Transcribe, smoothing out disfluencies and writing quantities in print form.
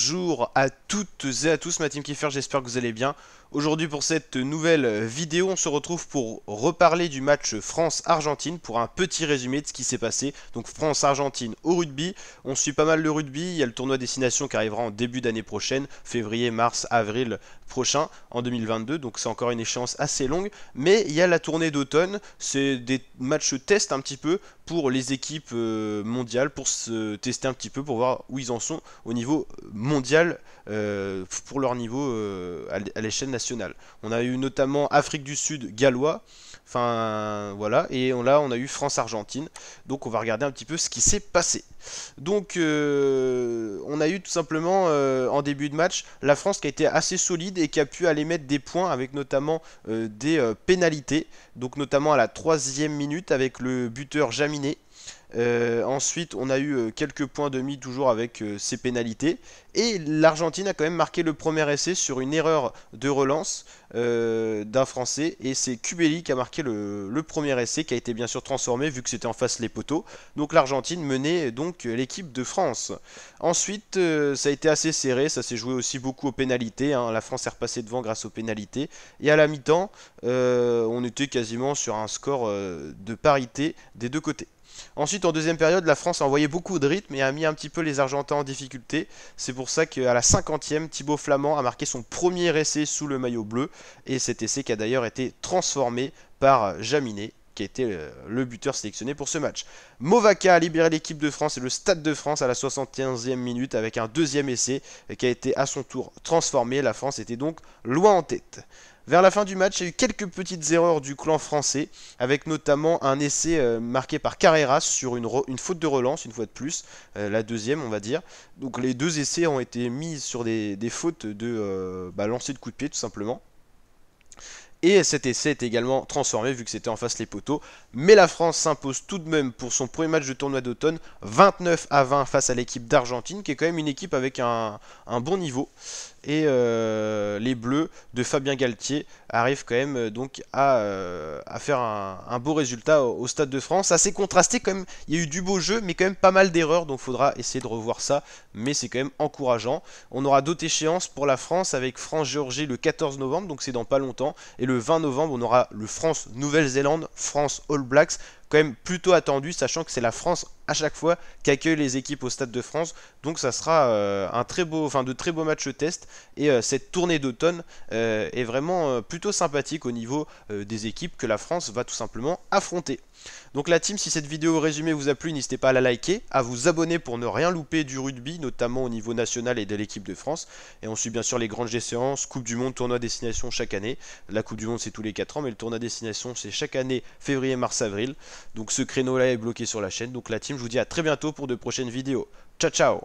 Bonjour à toutes et à tous, ma team Kiefer, j'espère que vous allez bien. Aujourd'hui pour cette nouvelle vidéo, on se retrouve pour reparler du match France-Argentine pour un petit résumé de ce qui s'est passé. Donc France-Argentine au rugby, on suit pas mal le rugby, il y a le tournoi Destination qui arrivera en début d'année prochaine, février, mars, avril prochain en 2022, donc c'est encore une échéance assez longue. Mais il y a la tournée d'automne, c'est des matchs test un petit peu pour les équipes mondiales, pour se tester un petit peu, pour voir où ils en sont au niveau mondial, pour leur niveau à l'échelle nationale. On a eu notamment Afrique du Sud, Gallois, enfin voilà, et là on a eu France-Argentine, donc on va regarder un petit peu ce qui s'est passé. Donc on a eu tout simplement en début de match la France qui a été assez solide et qui a pu aller mettre des points avec notamment des pénalités, donc notamment à la 3e minute avec le buteur Jaminet. Ensuite, on a eu quelques points de mis toujours avec ces pénalités. Et l'Argentine a quand même marqué le premier essai sur une erreur de relance d'un Français. Et c'est Kubeli qui a marqué le premier essai qui a été bien sûr transformé vu que c'était en face les poteaux. Donc l'Argentine menait donc l'équipe de France. Ensuite, ça a été assez serré. Ça s'est joué aussi beaucoup aux pénalités, hein. La France est repassée devant grâce aux pénalités. Et à la mi-temps, on était quasiment sur un score de parité des deux côtés. Ensuite, en deuxième période, la France a envoyé beaucoup de rythme et a mis un petit peu les Argentins en difficulté. C'est pour ça qu'à la 50e, Thibaut Flamand a marqué son premier essai sous le maillot bleu. Et cet essai qui a d'ailleurs été transformé par Jaminet, qui a été le buteur sélectionné pour ce match. Movaca a libéré l'équipe de France et le Stade de France à la 71e minute avec un deuxième essai qui a été à son tour transformé. La France était donc loin en tête. Vers la fin du match, il y a eu quelques petites erreurs du clan français, avec notamment un essai marqué par Carreras sur une faute de relance, une fois de plus, la deuxième on va dire. Donc les deux essais ont été mis sur des fautes de lancer de coup de pied tout simplement. Et cet essai est également transformé vu que c'était en face les poteaux. Mais la France s'impose tout de même pour son premier match de tournoi d'automne, 29-20 face à l'équipe d'Argentine, qui est quand même une équipe avec un bon niveau. Et les Bleus de Fabien Galtier arrivent quand même donc à faire un beau résultat au Stade de France. Assez contrasté quand même, il y a eu du beau jeu mais quand même pas mal d'erreurs, donc il faudra essayer de revoir ça, mais c'est quand même encourageant. On aura d'autres échéances pour la France avec France-Géorgie le 14 novembre, donc c'est dans pas longtemps, et le 20 novembre on aura le France-Nouvelle-Zélande, France All Blacks, quand même plutôt attendu, sachant que c'est la France à chaque fois qui accueille les équipes au Stade de France. Donc ça sera de très beaux matchs test. Et cette tournée d'automne est vraiment plutôt sympathique au niveau des équipes que la France va tout simplement affronter. Donc la team, si cette vidéo résumée vous a plu, n'hésitez pas à la liker, à vous abonner pour ne rien louper du rugby, notamment au niveau national et de l'équipe de France. Et on suit bien sûr les grandes échéances, Coupe du Monde, tournoi destination chaque année. La Coupe du Monde c'est tous les 4 ans, mais le tournoi destination c'est chaque année, février, mars, avril. Donc ce créneau là est bloqué sur la chaîne. Donc la team, je vous dis à très bientôt pour de prochaines vidéos. Ciao ciao.